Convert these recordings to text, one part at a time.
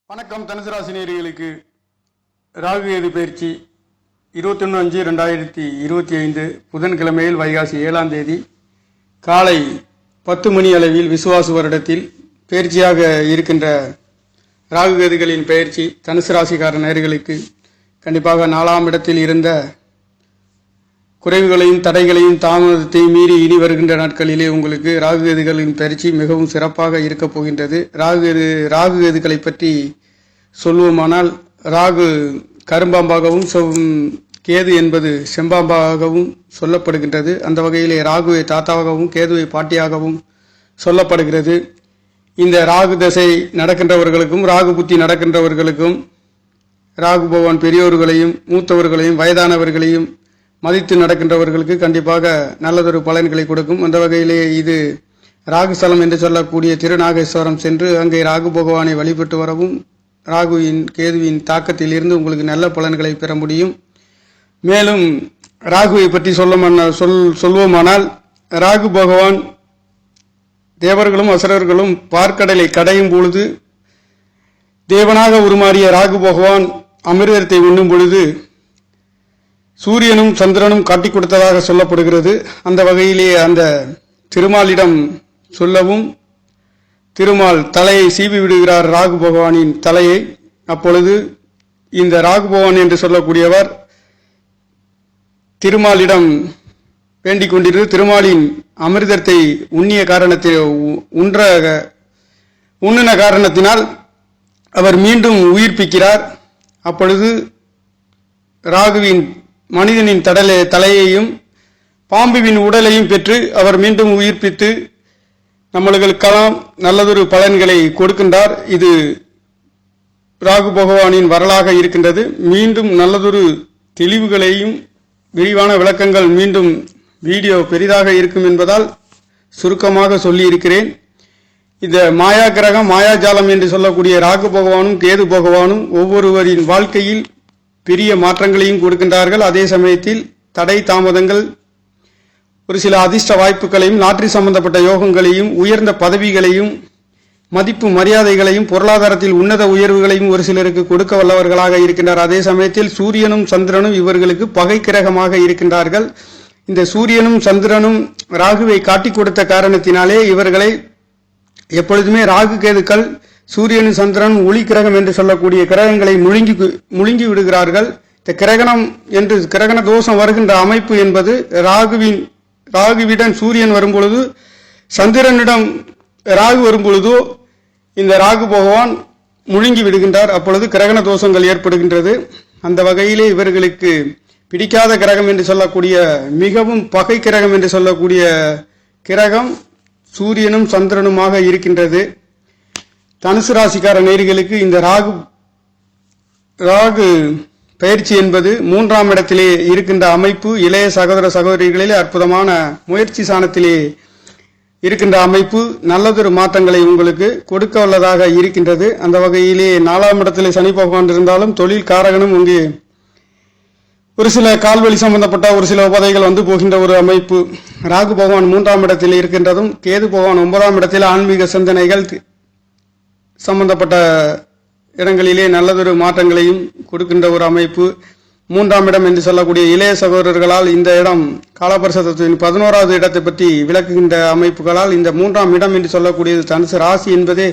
வணக்கம். தனுசு ராசி நேயர்களுக்கு ராகு கேது பயிற்சி 21/5/2025 புதன்கிழமையில் வைகாசி 7ஆம் தேதி காலை 10 மணி அளவில் விசுவாசு வருடத்தில் பயிற்சியாக இருக்கின்ற ராகு கேதுகளின் பயிற்சி தனுசு ராசிக்கார நேயர்களுக்கு கண்டிப்பாக 4ஆம் இடத்தில் இருந்த குறைவுகளையும் தடைகளையும் தாமதத்தையும் மீறி இனி வருகின்ற நாட்களிலே உங்களுக்கு ராகு கேதுகளின் பயிற்சி மிகவும் சிறப்பாக இருக்கப் போகின்றது. ராகு கேதுகளை பற்றி சொல்வோமானால், ராகு கரும்பாம்பாகவும் கேது என்பது செம்பாம்பாகவும் சொல்லப்படுகின்றது. அந்த வகையிலே ராகுவை தாத்தாவாகவும் கேதுவை பாட்டியாகவும் சொல்லப்படுகிறது. இந்த ராகு தசை நடக்கின்றவர்களுக்கும் ராகு புத்தி நடக்கின்றவர்களுக்கும் ராகு பகவான் பெரியோர்களையும் மூத்தவர்களையும் வயதானவர்களையும் மதித்து நடக்கின்றவர்களுக்கு கண்டிப்பாக நல்லதொரு பலன்களை கொடுக்கும். அந்த வகையிலே இது ராகுஸ்தலம் என்று சொல்லக்கூடிய திருநாகேஸ்வரம் சென்று அங்கே ராகு பகவானை வழிபட்டு வரவும் ராகுவின் கேதுவின் தாக்கத்தில் இருந்து உங்களுக்கு நல்ல பலன்களை பெற முடியும். மேலும் ராகுவை பற்றி சொல்வோமானால், ராகு பகவான் தேவர்களும் அசுரர்களும் பார்க்கடலை கடையும் பொழுது தேவனாக உருமாறிய ராகு பகவான் அமிர்தத்தை உண்ணும் பொழுது சூரியனும் சந்திரனும் காட்டிக் கொடுத்ததாக சொல்லப்படுகிறது. அந்த வகையிலே அந்த திருமாலிடம் சொல்லவும் திருமால் தலையை சீவி விடுகிறார் ராகு பகவானின் தலையை. அப்பொழுது இந்த ராகு பகவான் என்று சொல்லக்கூடியவர் திருமாலிடம் வேண்டிக் கொண்டிருந்த திருமாலின் அமிர்தத்தை உண்ணின காரணத்தினால் அவர் மீண்டும் உயிர்ப்பிக்கிறார். அப்பொழுது ராகுவின் மனிதனின் தலையையும் பாம்புவின் உடலையும் பெற்று அவர் மீண்டும் உயிர்ப்பித்து நம்மளுக்கெல்லாம் நல்லதொரு பலன்களை கொடுக்கின்றார். இது ராகு பகவானின் வரலாக இருக்கின்றது. மீண்டும் நல்லதொரு தெளிவுகளையும் விரிவான விளக்கங்கள் மீண்டும் வீடியோ பெரிதாக இருக்கும் என்பதால் சுருக்கமாக சொல்லியிருக்கிறேன். இந்த மாயா கிரகம் மாயாஜாலம் என்று சொல்லக்கூடிய ராகு பகவானும் கேது பகவானும் ஒவ்வொருவரின் வாழ்க்கையில் பெரிய மாற்றங்களையும் கொடுக்கின்றார்கள். அதே சமயத்தில் தடை தாமதங்கள், ஒரு சில அதிர்ஷ்ட வாய்ப்புகளையும் லாட்டரி சம்பந்தப்பட்ட யோகங்களையும் உயர்ந்த பதவிகளையும் மதிப்பு மரியாதைகளையும் பொருளாதாரத்தில் உன்னத உயர்வுகளையும் ஒரு சிலருக்கு கொடுக்க வல்லவர்களாக இருக்கின்றார். அதே சமயத்தில் சூரியனும் சந்திரனும் இவர்களுக்கு பகை கிரகமாக இருக்கின்றார்கள். இந்த சூரியனும் சந்திரனும் ராகுவை காட்டிக் கொடுத்த காரணத்தினாலே இவர்களை எப்பொழுதுமே ராகு கேதுக்கள் சூரியனும் சந்திரனும் ஒளி கிரகம் என்று சொல்லக்கூடிய கிரகங்களை முழுங்கி விடுகிறார்கள். இந்த கிரகண தோஷம் வருகின்ற அமைப்பு என்பது ராகுவிடம் சூரியன் வரும்பொழுது சந்திரனிடம் ராகு வரும்பொழுதோ இந்த ராகு பகவான் முழுங்கி விடுகின்றார். அப்பொழுது கிரகண தோஷங்கள் ஏற்படுகின்றது. அந்த வகையிலே இவர்களுக்கு பிடிக்காத கிரகம் என்று சொல்லக்கூடிய மிகவும் பகை கிரகம் என்று சொல்லக்கூடிய கிரகம் சூரியனும் சந்திரனுமாக இருக்கின்றது. தனுசு ராசிக்கார நேயர்களுக்கு இந்த ராகு பயிற்சி என்பது 3ஆம் இடத்திலே இருக்கின்ற அமைப்பு இளைய சகோதர சகோதரிகளிலே அற்புதமான முயற்சி சாணத்திலே இருக்கின்ற அமைப்பு நல்லதொரு மாற்றங்களை உங்களுக்கு கொடுக்க வல்லதாக இருக்கின்றது. அந்த வகையிலே 4ஆம் இடத்திலே சனி பகவான் இருந்தாலும் தொழில் காரகனும் இங்கே ஒரு சில கால்வழி சம்பந்தப்பட்ட ஒரு சில உபதைகள் வந்து போகின்ற ஒரு அமைப்பு. ராகு பகவான் 3ஆம் இடத்தில் இருக்கின்றதும் கேது பகவான் 9ஆம் இடத்தில் ஆன்மீக சிந்தனைகள் சம்பந்தப்பட்ட இடங்களிலே நல்லதொரு மாற்றங்களையும் கொடுக்கின்ற ஒரு அமைப்பு. 3ஆம் இடம் என்று சொல்லக்கூடிய இளைய சகோதரர்களால் இந்த இடம் காலபரிசத்தின் 11வது இடத்தை பற்றி விளக்குகின்ற அமைப்புகளால் இந்த 3ஆம் இடம் என்று சொல்லக்கூடியது தனுசு ராசி என்பதே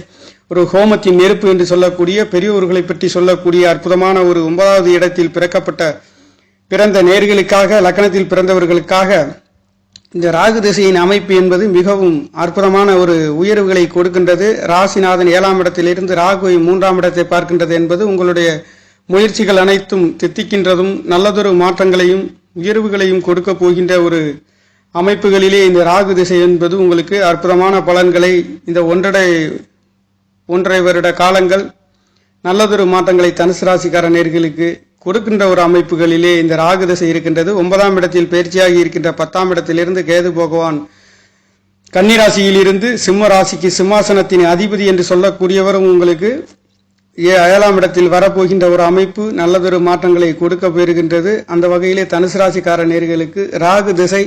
ஒரு ஹோமத்தின் நெருப்பு என்று சொல்லக்கூடிய பெரியோர்களை பற்றி சொல்லக்கூடிய அற்புதமான ஒரு 9வது இடத்தில் பிறந்த நேர்களுக்காக லக்னத்தில் பிறந்தவர்களுக்காக இந்த ராகு திசையின் அமைப்பு என்பது மிகவும் அற்புதமான ஒரு உயர்வுகளை கொடுக்கின்றது. ராசிநாதன் 7ஆம் இடத்திலிருந்து ராகுவை 3ஆம் இடத்தை பார்க்கின்றது என்பது உங்களுடைய முயற்சிகள் அனைத்தும் தித்திக்கின்றதும் நல்லதொரு மாற்றங்களையும் உயர்வுகளையும் கொடுக்க போகின்ற ஒரு அமைப்புகளிலே இந்த ராகு திசை என்பது உங்களுக்கு அற்புதமான பலன்களை இந்த ஒன்றரை வருட காலங்கள் நல்லதொரு மாற்றங்களை தனுசு ராசிக்கார நேயர்களுக்கு கொடுக்கின்ற ஒரு அமைப்புகளிலே இந்த ராகு திசை இருக்கின்றது. 9ஆம் இடத்தில் பயிற்சியாகி இருக்கின்ற 10ஆம் இடத்திலிருந்து கேது பகவான் கன்னிராசியில் இருந்து சிம்ம ராசிக்கு சிம்மாசனத்தின் அதிபதி என்று சொல்லக்கூடியவரும் உங்களுக்கு 7ஆம் இடத்தில் வரப்போகின்ற ஒரு அமைப்பு நல்லதொரு மாற்றங்களை கொடுக்க பெறுகின்றது. அந்த வகையிலே தனுசு ராசிக்கார நேயர்களுக்கு ராகு திசை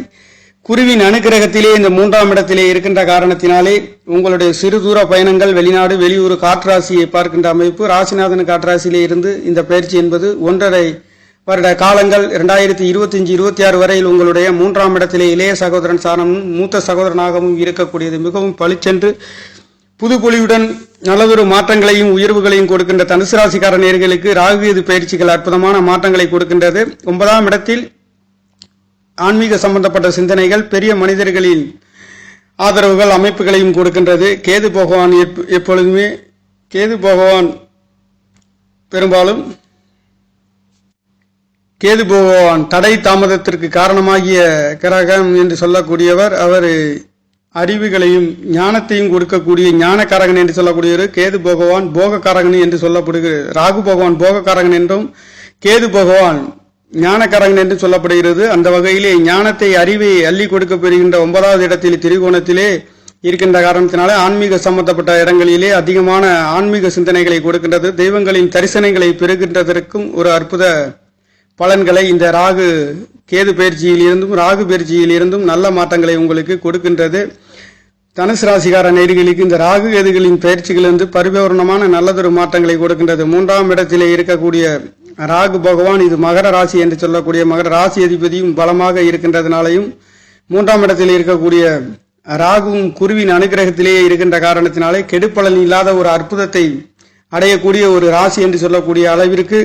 குருவின் அனுக்கிரகத்திலே இந்த 3ஆம் இடத்திலே இருக்கின்ற காரணத்தினாலே உங்களுடைய சிறு தூர பயணங்கள், வெளிநாடு, வெளியூர், காற்றாசியை பார்க்கின்ற அமைப்பு, ராசிநாதன் காற்றாசியிலே இருந்து இந்த பயிற்சி என்பது 1.5 வருட காலங்கள் 2025-26 வரையில் உங்களுடைய 3ஆம் இடத்திலே இளைய சகோதரன் சாணமும் மூத்த சகோதரனாகவும் இருக்கக்கூடியது மிகவும் பளிச்சென்று புதுப்பொலிவுடன் நல்லதொரு மாற்றங்களையும் உயர்வுகளையும் கொடுக்கின்ற தனுசு ராசிக்கார நேயர்களுக்கு ராகுகேது பயிற்சிகள் அற்புதமான மாற்றங்களை கொடுக்கின்றது. 9ஆம் இடத்தில் ஆன்மீக சம்பந்தப்பட்ட சிந்தனைகள், பெரிய மனிதர்களின் ஆதரவுகள், அமைப்புகளையும் கொடுக்கின்றது. கேது பகவான் எப்பொழுதுமே பெரும்பாலும் கேது பகவான் தடை தாமதத்திற்கு காரணமாகிய கிரகம் என்று சொல்லக்கூடியவர். அவர் அறிவுகளையும் ஞானத்தையும் கொடுக்கக்கூடிய ஞானக்காரகன் என்று சொல்லக்கூடியவர். கேது பகவான் போகக்காரகன் என்று சொல்லப்படுகிறது. ராகு பகவான் போகக்காரகன் என்றும் கேது பகவான் ஞானக்காரகன் என்று சொல்லப்படுகிறது. அந்த வகையிலே ஞானத்தை, அறிவை அள்ளி கொடுக்க பெறுகின்ற 9வது இடத்தில் திரிகோணத்திலே இருக்கின்ற காரணத்தினாலே ஆன்மீக சம்பந்தப்பட்ட இடங்களிலே அதிகமான ஆன்மீக சிந்தனைகளை கொடுக்கின்றது. தெய்வங்களின் தரிசனங்களை பெறுகின்றதற்கும் ஒரு அற்புத பலன்களை இந்த ராகு கேது பயிற்சியிலிருந்தும் ராகு பயிற்சியிலிருந்தும் நல்ல மாற்றங்களை உங்களுக்கு கொடுக்கின்றது. தனுசு ராசிக்கார நேயர்களுக்கு இந்த ராகு கேதுகளின் பயிற்சிகளிலிருந்து பரிபூர்ணமான நல்லதொரு மாற்றங்களை கொடுக்கின்றது. 3ஆம் இடத்திலே இருக்கக்கூடிய ராகு பகவான் இது மகர ராசி என்று சொல்லக்கூடிய மகர ராசி அதிபதியும் பலமாக இருக்கின்றதுனாலையும் 3ஆம் இடத்தில் இருக்கக்கூடிய ராகுவும் குருவின் அனுகிரகத்திலேயே இருக்கின்ற காரணத்தினாலே கெடுப்பலன் இல்லாத ஒரு அற்புதத்தை அடையக்கூடிய ஒரு ராசி என்று சொல்லக்கூடிய அளவிற்கு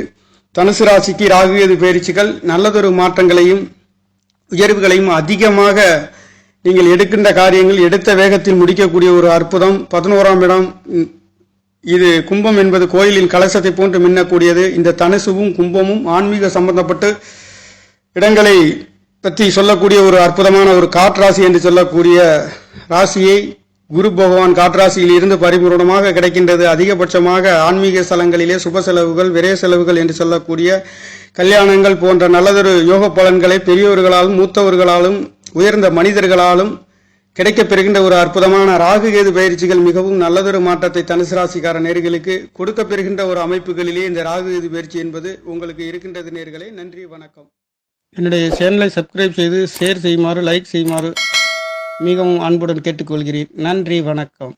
தனுசு ராசிக்கு ராகுகேது பயிற்சிகள் நல்லதொரு மாற்றங்களையும் உயர்வுகளையும் அதிகமாக நீங்கள் எடுக்கின்ற காரியங்கள் எடுத்த வேகத்தில் முடிக்கக்கூடிய ஒரு அற்புதம். 11ஆம் இடம் இது கும்பம் என்பது கோயிலின் கலசத்தை போன்று மின்னக்கூடியது. இந்த தனுசுவும் கும்பமும் ஆன்மீக சம்பந்தப்பட்ட இடங்களை பற்றி சொல்லக்கூடிய ஒரு அற்புதமான ஒரு காற்றாசி என்று சொல்லக்கூடிய ராசியை குரு பகவான் காற்றாசியில் இருந்து பரிபூர்ணமாக கிடைக்கின்றது. அதிகபட்சமாக ஆன்மீக ஸ்தலங்களிலே சுப செலவுகள், விரைய செலவுகள் என்று சொல்லக்கூடிய கல்யாணங்கள் போன்ற நல்லதொரு யோக பலன்களை பெரியோர்களாலும் மூத்தவர்களாலும் உயர்ந்த மனிதர்களாலும் கிடைக்கப் பெறுகின்ற ஒரு அற்புதமான ராகு கேது பயிற்சிகள் மிகவும் நல்லதொரு மாற்றத்தை தனுசு ராசிக்கார நேயர்களுக்கு கொடுக்க பெறுகின்ற ஒரு அமைப்புகளிலே இந்த ராகு கேது பயிற்சி என்பது உங்களுக்கு இருக்கின்றது. நேயர்களே, நன்றி, வணக்கம். என்னுடைய சேனலை சப்ஸ்கிரைப் செய்து ஷேர் செய்யுமாறு, லைக் செய்யுமாறு மிகவும் அன்புடன் கேட்டுக்கொள்கிறேன். நன்றி, வணக்கம்.